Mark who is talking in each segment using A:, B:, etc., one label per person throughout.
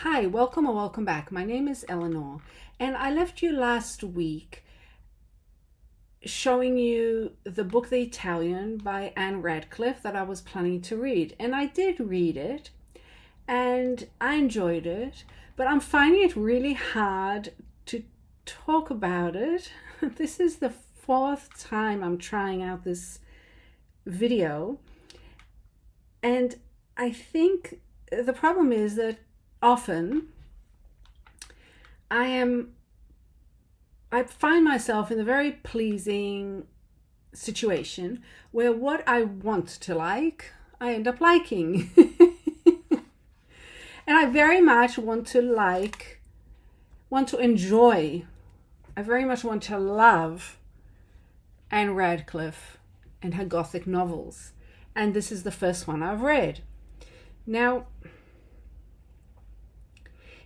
A: Hi, welcome or welcome back. My name is Eleanor, and I left you last week showing you the book The Italian by Radcliffe that I was planning to read. And I did read it, and I enjoyed it, but I'm finding it really hard to talk about it. This is the fourth time I'm trying out this video, and I think the problem is that often I find myself in a very pleasing situation where what I want to like, I end up liking. And I very much want to enjoy, I very much want to love Anne Radcliffe and her Gothic novels. And this is the first one I've read. Now,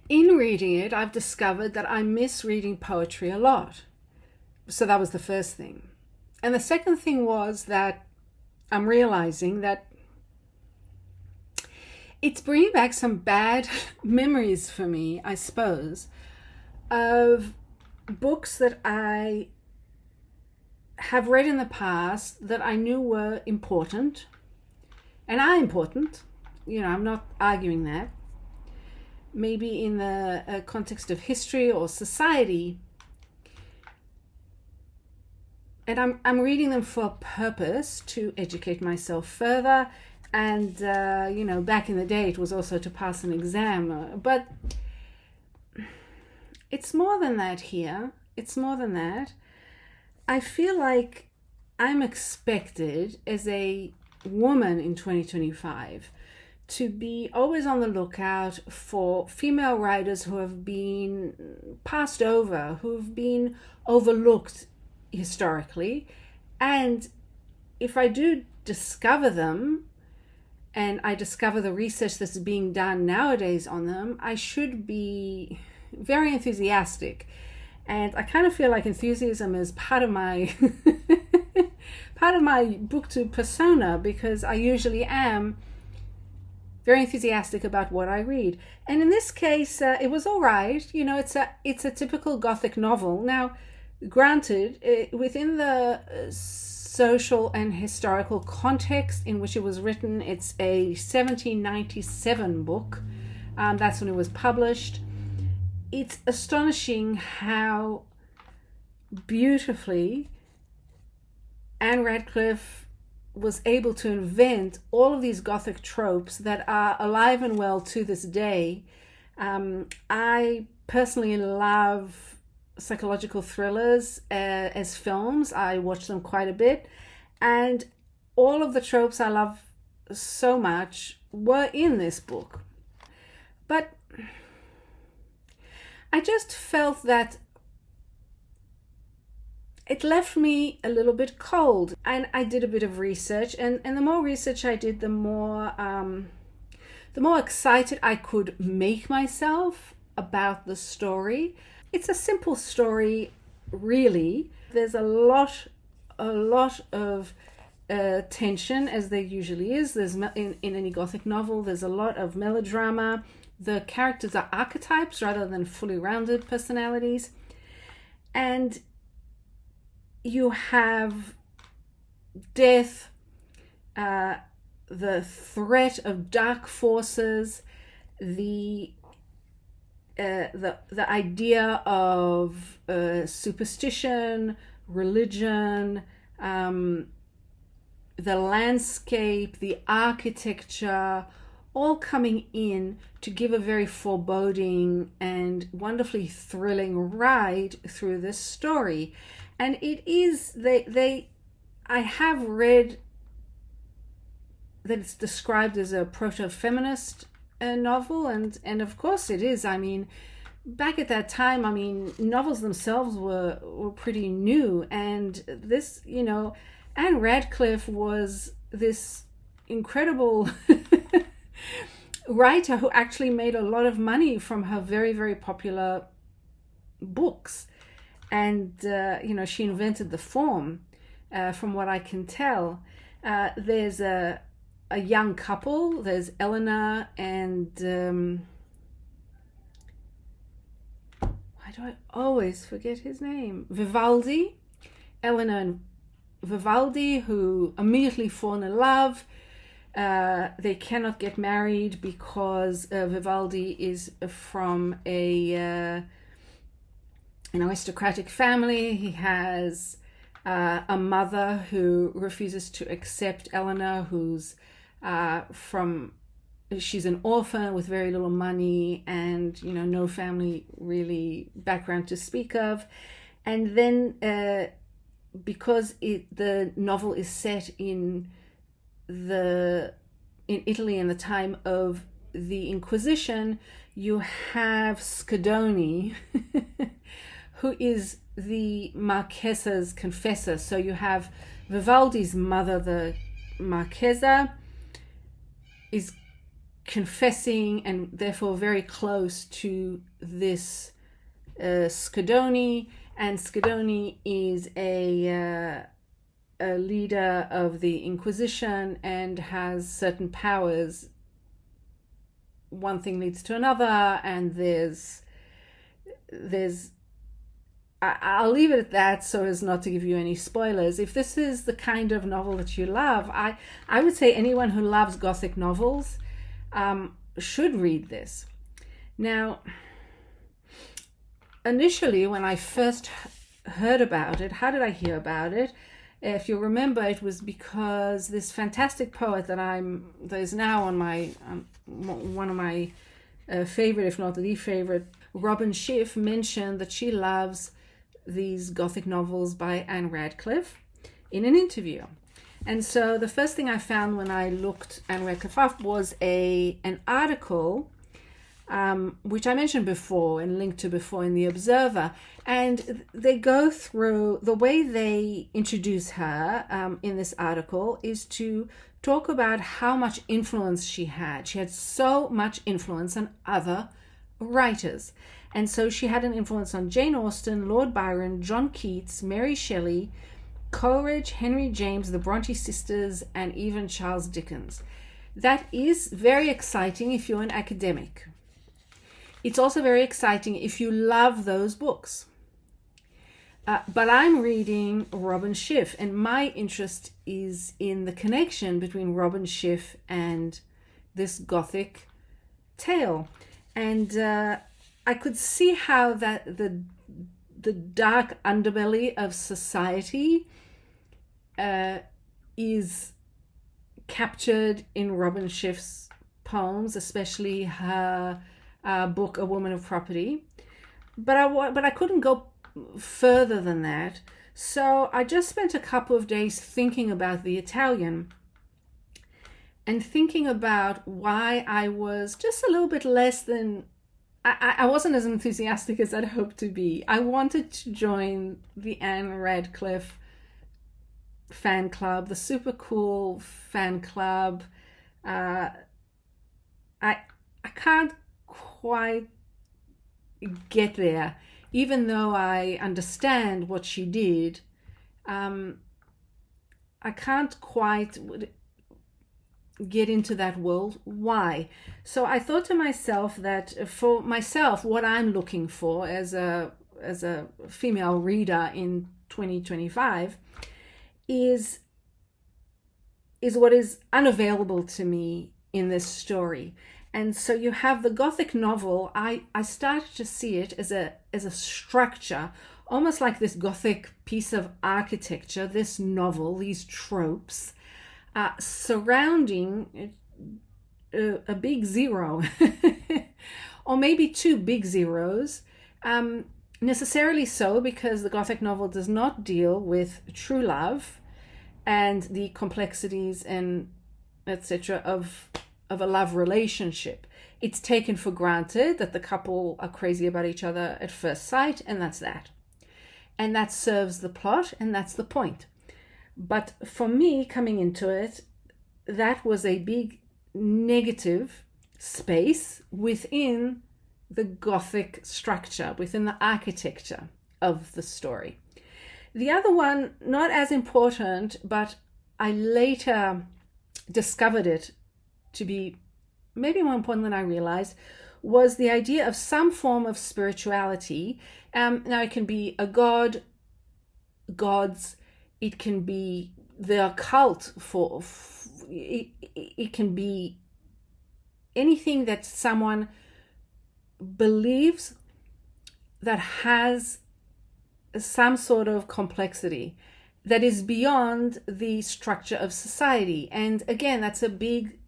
A: in reading it, I've discovered that I miss reading poetry a lot. So that was the first thing. And the second thing was that I'm realizing that it's bringing back some bad memories for me, I suppose, of books that I have read in the past that I knew were important and are important. I'm not arguing that. Maybe in the context of history or society. And I'm reading them for a purpose, to educate myself further. And, back in the day, it was also to pass an exam. But it's more than that here. It's more than that. I feel like I'm expected as a woman in 2025 to be always on the lookout for female writers who have been passed over, who've been overlooked historically. And if I do discover them, and I discover the research that's being done nowadays on them, I should be very enthusiastic. And I kind of feel like enthusiasm is part of my part of my booktube persona, because I usually am very enthusiastic about what I read. And in this case, it was all right. It's a typical Gothic novel. Now, granted, within the social and historical context in which it was written, it's a 1797 book. That's when it was published. It's astonishing how beautifully Anne Radcliffe was able to invent all of these Gothic tropes that are alive and well to this day. I personally love psychological thrillers as films. I watch them quite a bit. And all of the tropes I love so much were in this book. But I just felt that it left me a little bit cold. And I did a bit of research, and the more research I did, the more excited I could make myself about the story. It's a simple story, really. There's a lot of tension, as there usually is. There's in any Gothic novel, there's a lot of melodrama. The characters are archetypes rather than fully rounded personalities. And you have death, the threat of dark forces, the idea of superstition, religion, the landscape, the architecture, all coming in to give a very foreboding and wonderfully thrilling ride through this story. And it is, I have read that it's described as a proto-feminist novel, and of course it is. I mean, back at that time, novels themselves were pretty new, and this, Anne Radcliffe was this incredible writer who actually made a lot of money from her very, very popular books. And, she invented the form, from what I can tell. There's a young couple. There's Eleanor and do I always forget his name? Vivaldi, Eleanor and Vivaldi, who immediately fall in love. They cannot get married because Vivaldi is from an aristocratic family. He has a mother who refuses to accept Eleanor, who's she's an orphan with very little money and, no family really background to speak of. And then because the novel is set in Italy in the time of the Inquisition, you have Scudoni, who is the Marchesa's confessor. So you have Vivaldi's mother, the Marchesa, is confessing and therefore very close to this Scudoni, and Scudoni is a leader of the Inquisition and has certain powers. One thing leads to another, and I'll leave it at that so as not to give you any spoilers. If this is the kind of novel that you love, I would say anyone who loves Gothic novels should read this. Now, initially when I first heard about it, how did I hear about it? If you remember, it was because this fantastic poet that is now on my one of my favorite, if not the favorite, Robyn Schiff, mentioned that she loves these Gothic novels by Anne Radcliffe in an interview. And so the first thing I found when I looked Anne Radcliffe up was an article which I mentioned before and linked to before in The Observer. And they go through, the way they introduce her in this article is to talk about how much influence she had. She had so much influence on other writers. And so she had an influence on Jane Austen, Lord Byron, John Keats, Mary Shelley, Coleridge, Henry James, the Bronte sisters, and even Charles Dickens. That is very exciting if you're an academic. It's also very exciting if you love those books. But I'm reading Robyn Schiff, and my interest is in the connection between Robyn Schiff and this Gothic tale. And I could see how that the dark underbelly of society is captured in Robyn Schiff's poems, especially her book A Woman of Property. But I couldn't go further than that. So I just spent a couple of days thinking about the Italian and thinking about why I was just a little bit less than, I wasn't as enthusiastic as I'd hoped to be. I wanted to join the Anne Radcliffe fan club, the super cool fan club. I can't quite get there, even though I understand what she did. I can't quite get into that world. Why? So I thought to myself that for myself, what I'm looking for as a female reader in 2025 is what is unavailable to me in this story. And so you have the Gothic novel. I started to see it as a structure, almost like this Gothic piece of architecture, this novel, these tropes, surrounding a big zero, or maybe two big zeros, necessarily so because the Gothic novel does not deal with true love and the complexities and etc. of a love relationship. It's taken for granted that the couple are crazy about each other at first sight, and that's that. And that serves the plot, and that's the point. But for me, coming into it, that was a big negative space within the Gothic structure, within the architecture of the story. The other one, not as important, but I later discovered it to be maybe more important than I realized, was the idea of some form of spirituality. Now it can be a god, gods, it can be the occult, it can be anything that someone believes that has some sort of complexity that is beyond the structure of society. And again, that's a big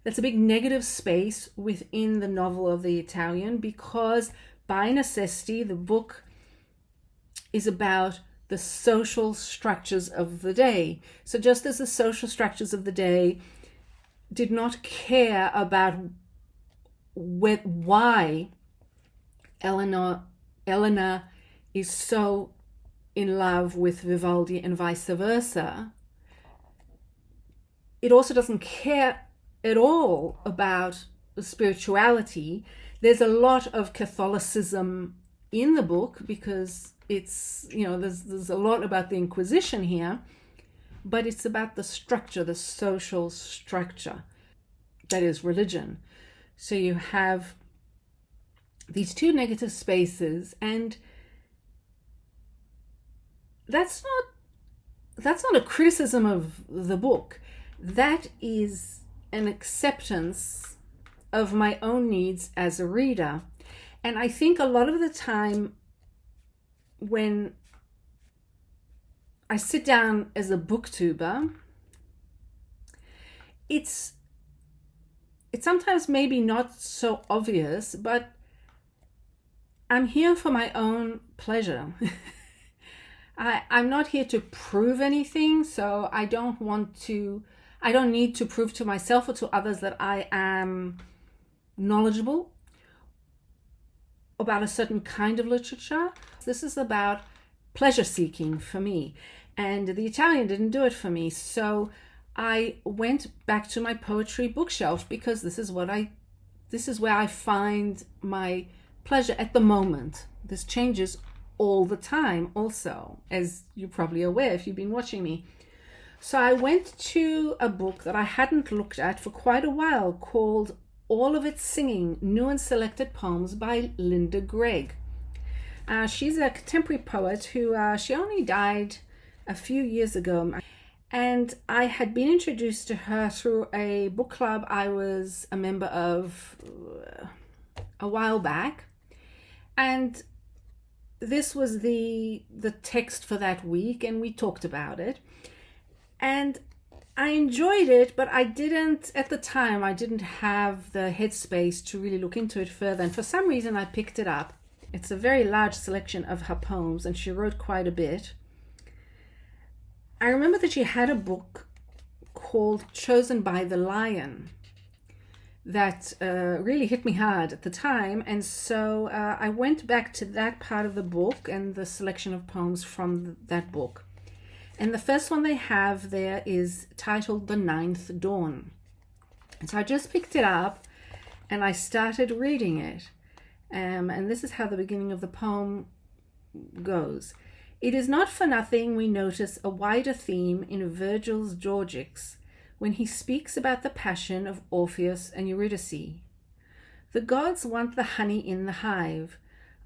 A: negative space within the novel of the Italian, because by necessity the book is about the social structures of the day. So just as the social structures of the day did not care about why Eleanor is so in love with Vivaldi and vice versa, it also doesn't care at all about spirituality. There's a lot of Catholicism in the book because it's, there's a lot about the Inquisition here, but it's about the structure, the social structure that is religion. So you have these two negative spaces, and that's not a criticism of the book. That is an acceptance of my own needs as a reader. And I think a lot of the time when I sit down as a booktuber, it's sometimes maybe not so obvious, but I'm here for my own pleasure. I'm not here to prove anything, so I don't need to prove to myself or to others that I am knowledgeable about a certain kind of literature. This is about pleasure seeking for me, and the Italian didn't do it for me. So I went back to my poetry bookshelf because this is where I find my pleasure at the moment. This changes all the time also, as you're probably aware if you've been watching me. So I went to a book that I hadn't looked at for quite a while called All of It's Singing, New and Selected Poems by Linda Gregg. She's a contemporary poet who she only died a few years ago. And I had been introduced to her through a book club I was a member of a while back. And this was the text for that week, and we talked about it. And I enjoyed it, but at the time, I didn't have the headspace to really look into it further. And for some reason, I picked it up. It's a very large selection of her poems, and she wrote quite a bit. I remember that she had a book called Chosen by the Lion that really hit me hard at the time. And so I went back to that part of the book and the selection of poems from that book. And the first one they have there is titled The Ninth Dawn. And so I just picked it up and I started reading it. And this is how the beginning of the poem goes. It is not for nothing we notice a wider theme in Virgil's Georgics when he speaks about the passion of Orpheus and Eurydice. The gods want the honey in the hive,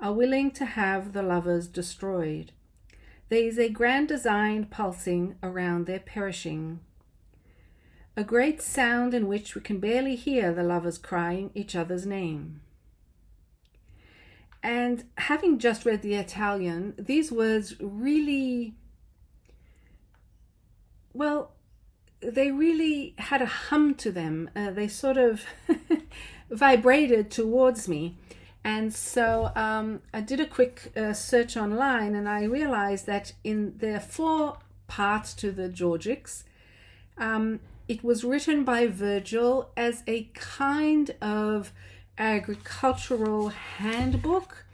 A: are willing to have the lovers destroyed. There is a grand design pulsing around their perishing. A great sound in which we can barely hear the lovers crying each other's name. And having just read the Italian, these words really, they really had a hum to them. They sort of vibrated towards me. And so I did a quick search online, and I realized that there are 4 parts to the Georgics. It was written by Virgil as a kind of agricultural handbook,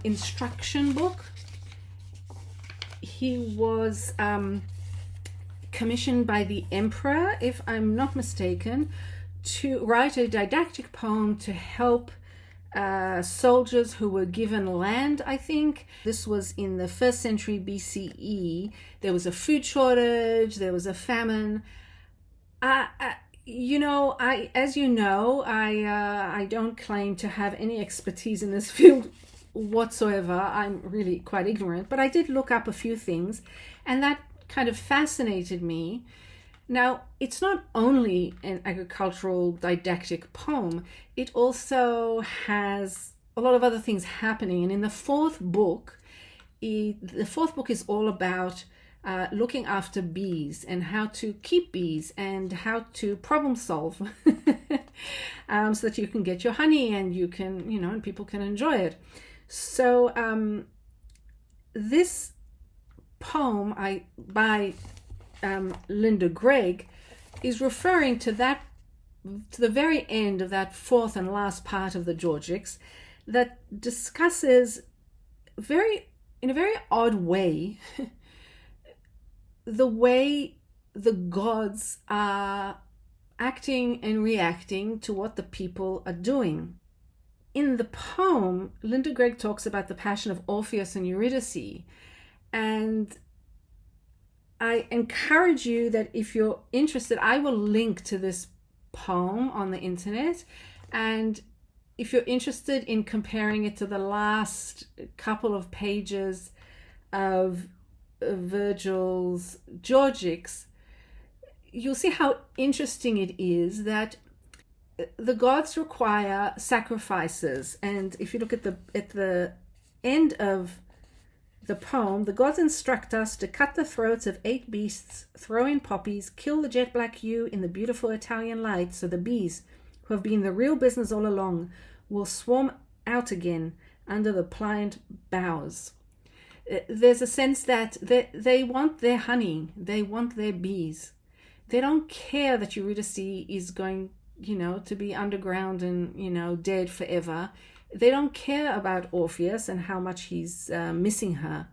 A: instruction book. He was commissioned by the emperor, if I'm not mistaken, to write a didactic poem to help soldiers who were given land, I think. This was in the 1st century BCE. There was a food shortage, there was a famine. As you know, I don't claim to have any expertise in this field whatsoever. I'm really quite ignorant, but I did look up a few things, and that kind of fascinated me. Now, it's not only an agricultural didactic poem, it also has a lot of other things happening. And in the fourth book is all about looking after bees and how to keep bees and how to problem solve so that you can get your honey and you can, and people can enjoy it. So this poem by Linda Gregg is referring to the very end of that fourth and last part of the Georgics that discusses in a very odd way the way the gods are acting and reacting to what the people are doing. In the poem, Linda Gregg talks about the passion of Orpheus and Eurydice, and I encourage you that if you're interested, I will link to this poem on the internet, and if you're interested in comparing it to the last couple of pages of Virgil's Georgics, you'll see how interesting it is that the gods require sacrifices. And if you look at the end of the poem, the gods instruct us to cut the throats of 8 beasts, throw in poppies, kill the jet black ewe in the beautiful Italian light, so the bees, who have been the real business all along, will swarm out again under the pliant boughs. There's a sense that they want their honey, they want their bees. They don't care that Eurydice is going, to be underground and, dead forever. They don't care about Orpheus and how much he's missing her.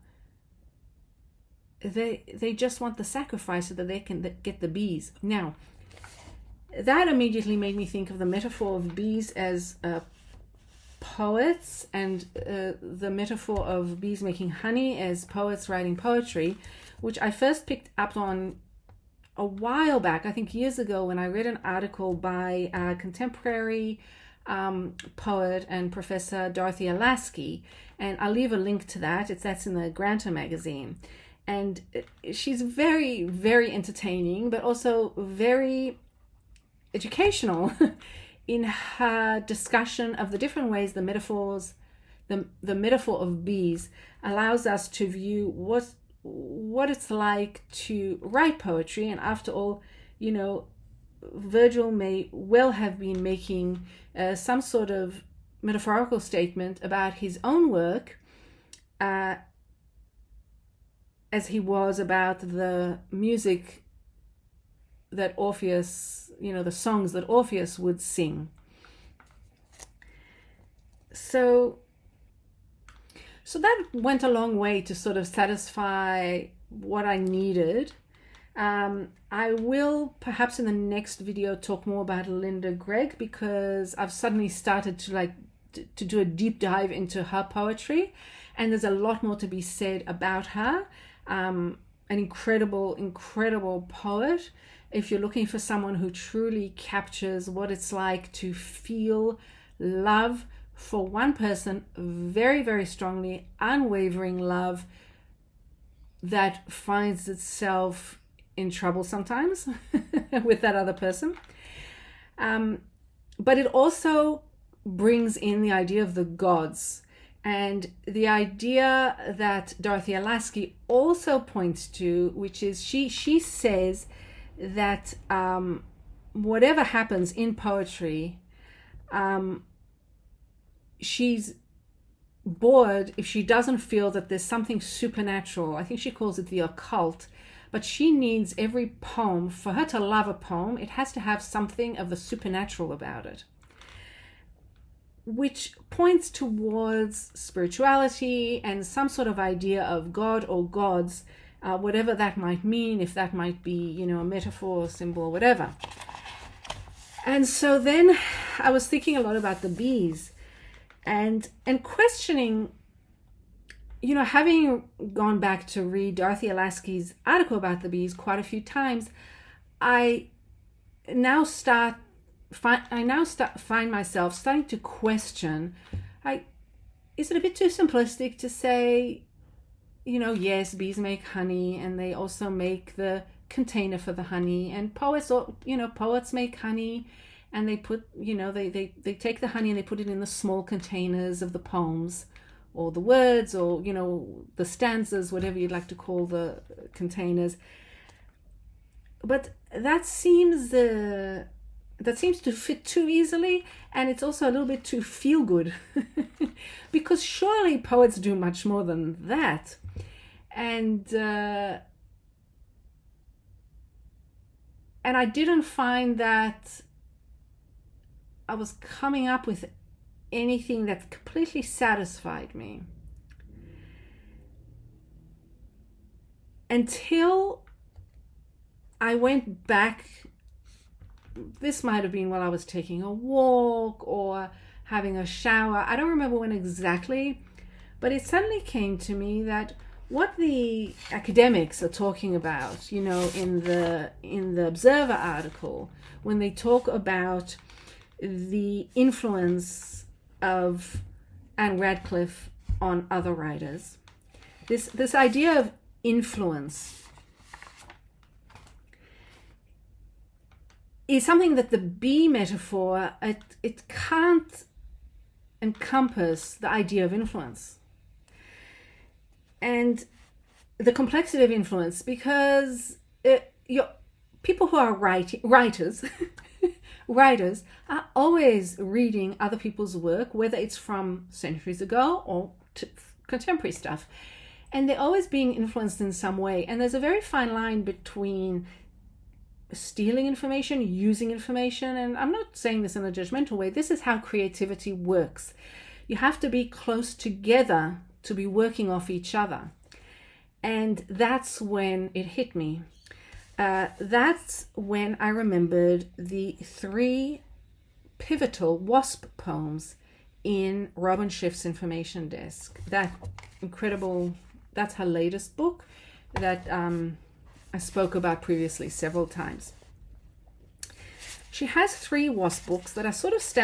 A: They just want the sacrifice so that they can get the bees. Now, that immediately made me think of the metaphor of bees as poets, and the metaphor of bees making honey as poets writing poetry, which I first picked up on a while back, I think years ago, when I read an article by a contemporary poet and professor Dorothea Lasky, and I'll leave a link to that's in the Granta magazine. And she's very, very entertaining, but also very educational in her discussion of the different ways the metaphor of bees allows us to view what it's like to write poetry. And after all, Virgil may well have been making some sort of metaphorical statement about his own work, as he was about the music that Orpheus, the songs that Orpheus would sing. So that went a long way to sort of satisfy what I needed. I will perhaps in the next video talk more about Linda Gregg, because I've suddenly started to do a deep dive into her poetry, and there's a lot more to be said about her. An incredible poet. If you're looking for someone who truly captures what it's like to feel love for one person very, very strongly, unwavering love that finds itself in trouble sometimes with that other person. But it also brings in the idea of the gods, and the idea that Dorothea Lasky also points to, which is she says that whatever happens in poetry, she's bored if she doesn't feel that there's something supernatural. I think she calls it the occult, but she needs every poem, for her to love a poem, it has to have something of the supernatural about it, which points towards spirituality and some sort of idea of God or gods, whatever that might mean, if that might be, a metaphor, symbol, whatever. And so then I was thinking a lot about the bees and questioning, having gone back to read Dorothea Lasky's article about the bees quite a few times, I now find myself starting to question, is it a bit too simplistic to say, yes, bees make honey, and they also make the container for the honey, and poets make honey, and they put, they take the honey and they put it in the small containers of the poems, or the words, or the stanzas, whatever you'd like to call the containers. But that seems to fit too easily, and it's also a little bit too feel good because surely poets do much more than that. And I didn't find that I was coming up with anything that completely satisfied me until I went back. This might have been while I was taking a walk or having a shower. I don't remember when exactly, but it suddenly came to me that what the academics are talking about, in the Observer article, when they talk about the influence of Anne Radcliffe on other writers, this idea of influence is something that the bee metaphor, it can't encompass the idea of influence and the complexity of influence, because people who are writers writers are always reading other people's work, whether it's from centuries ago or contemporary stuff, and they're always being influenced in some way. And there's a very fine line between stealing information, using information, and I'm not saying this in a judgmental way. This is how creativity works. You have to be close together to be working off each other. And that's when it hit me. That's when I remembered the 3 pivotal wasp poems in Robyn Schiff's Information Desk. That's her latest book that I spoke about previously several times. She has 3 wasp books that are sort of 3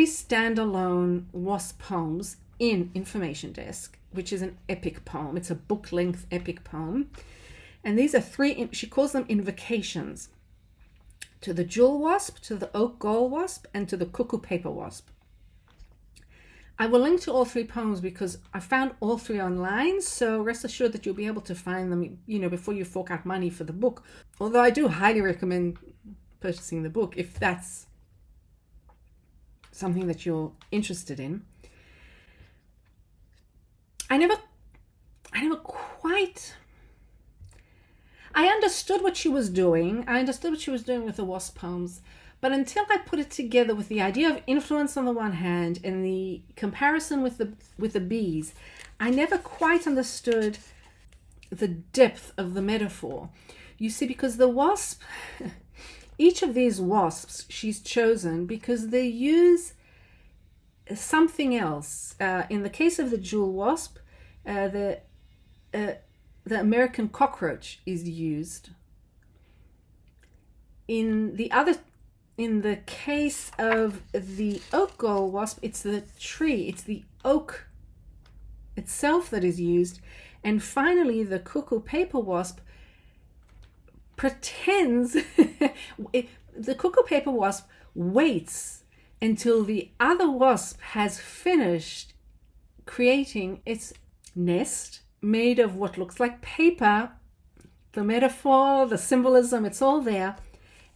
A: standalone wasp poems in Information Desk, which is an epic poem. It's a book-length epic poem. And these are 3, she calls them invocations, to the jewel wasp, to the oak gall wasp, and to the cuckoo paper wasp. I will link to all 3 poems because I found all 3 online, so rest assured that you'll be able to find them, before you fork out money for the book. Although I do highly recommend purchasing the book if that's something that you're interested in. I never quite... I understood what she was doing. I understood what she was doing with the wasp poems. But until I put it together with the idea of influence on the one hand and the comparison with the bees, I never quite understood the depth of the metaphor. You see, because the wasp, each of these wasps she's chosen because they use something else. In the case of the jewel wasp, the American cockroach is used. In the case of the oak gall wasp, it's the tree, it's the oak itself that is used. And finally, the cuckoo paper wasp pretends, the cuckoo paper wasp waits until the other wasp has finished creating its nest made of what looks like paper. The metaphor, the symbolism, it's all there.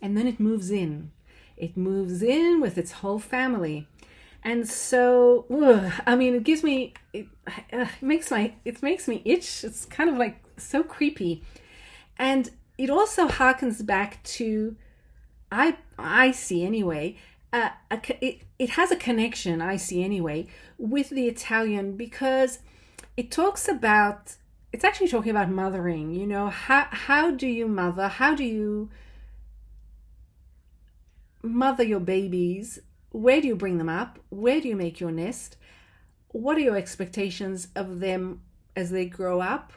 A: And then it moves in. It moves in with its whole family. And so, it makes me itch. It's kind of like so creepy. And it also harkens back to, I see anyway, it has a connection, I see anyway, with the Italian, because it's actually talking about mothering. How do you mother? How do you mother your babies? Where do you bring them up? Where do you make your nest? What are your expectations of them as they grow up?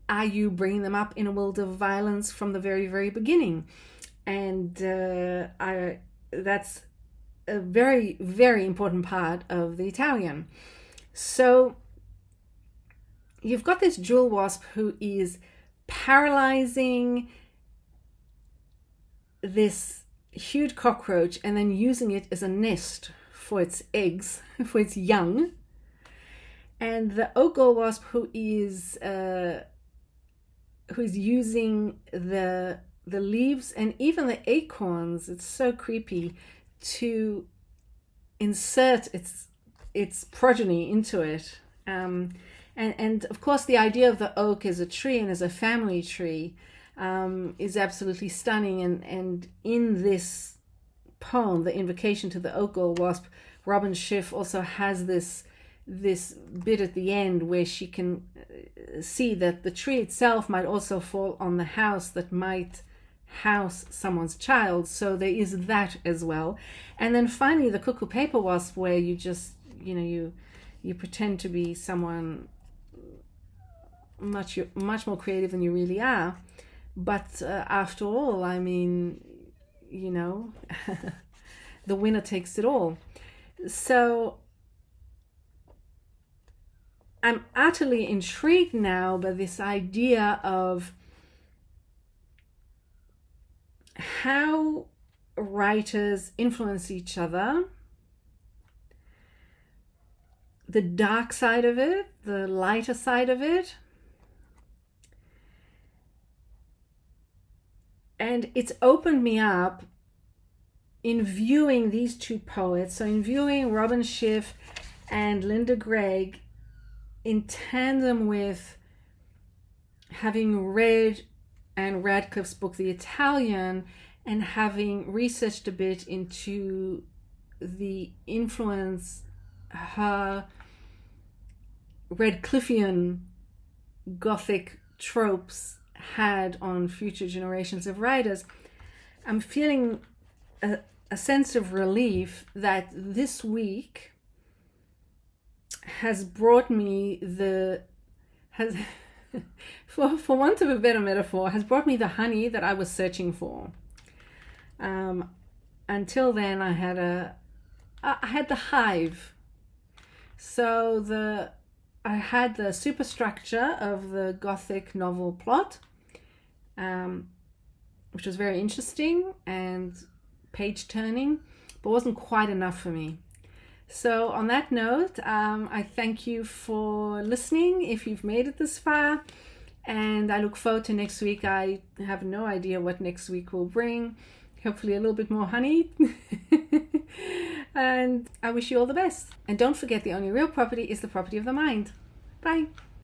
A: are you bringing them up in a world of violence from the very, very beginning? And that's a very, very important part of the Italian. So you've got this jewel wasp who is paralyzing this huge cockroach and then using it as a nest for its eggs, for its young. And the oak gall wasp who is using the leaves and even the acorns, it's so creepy, to insert its progeny into it. And of course the idea of the oak as a tree and as a family tree is absolutely stunning. And in this poem, the invocation to the oak gall wasp, Robyn Schiff also has this bit at the end where she can see that the tree itself might also fall on the house that might house someone's child. So there is that as well. And then finally the cuckoo paper wasp, where you just, you pretend to be someone much more creative than you really are. But after all, I mean, the winner takes it all. So I'm utterly intrigued now by this idea of how writers influence each other, the dark side of it, the lighter side of it. And it's opened me up in viewing these two poets, so in viewing Robyn Schiff and Linda Gregg in tandem with having read Anne Radcliffe's book, The Italian, and having researched a bit into the influence her Radcliffean Gothic tropes had on future generations of writers, I'm feeling a sense of relief that this week has brought me for want of a better metaphor, has brought me the honey that I was searching for. Until then, I had the hive. So I had the superstructure of the Gothic novel plot, which was very interesting and page turning, but wasn't quite enough for me. So on that note, I thank you for listening if you've made it this far, and I look forward to next week. I have no idea what next week will bring. Hopefully a little bit more honey. And I wish you all the best. And don't forget, the only real property is the property of the mind. Bye.